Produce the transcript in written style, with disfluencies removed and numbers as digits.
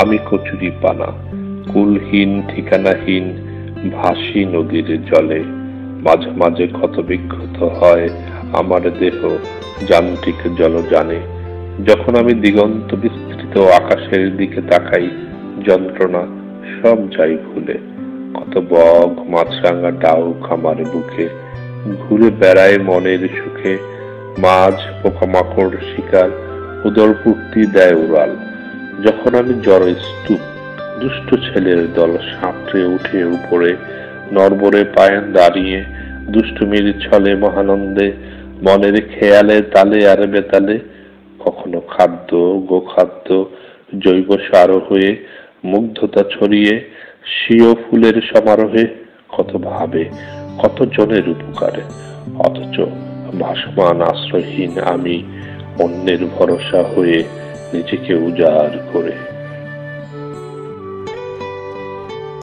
আমি কচুরি পানা, কুলহীন ঠিকানাহীন ভাসি নদীর জলে। মাঝে মাঝে ক্ষতবিক্ষত হয় আমার দেহ যান্ত্রিক জলযানে। যখন আমি দিগন্ত বিস্তৃত আকাশের দিকে তাকাই, যন্ত্রণা সব যাই ভুলে। কত বক মাছরাঙা ডাউক আমার বুকে ঘুরে বেড়ায় মনের সুখে। মাছ পোকামাকড় শিকার উদরপূর্তি দেয় উড়াল। যখন আমি জড়স্তূপ দুষ্ট ছেলের দল সাঁতরে উঠে উপরে নড়বড়ে পায়ে দাঁড়িয়ে দুষ্টুমির ছলে মহানন্দে মনের খেয়ালে তালে আর বেতালে। কখনো খাদ্য গোখাদ্য জৈব সার হয়ে মুগ্ধতা ছড়িয়ে স্বীয় ফুলের সমারোহে কত ভাবে কত জনের উপকারে। অথচ ভাসমান আশ্রয়হীন আমি অন্যের ভরসা হয়ে নিজেকে উজাড় করে।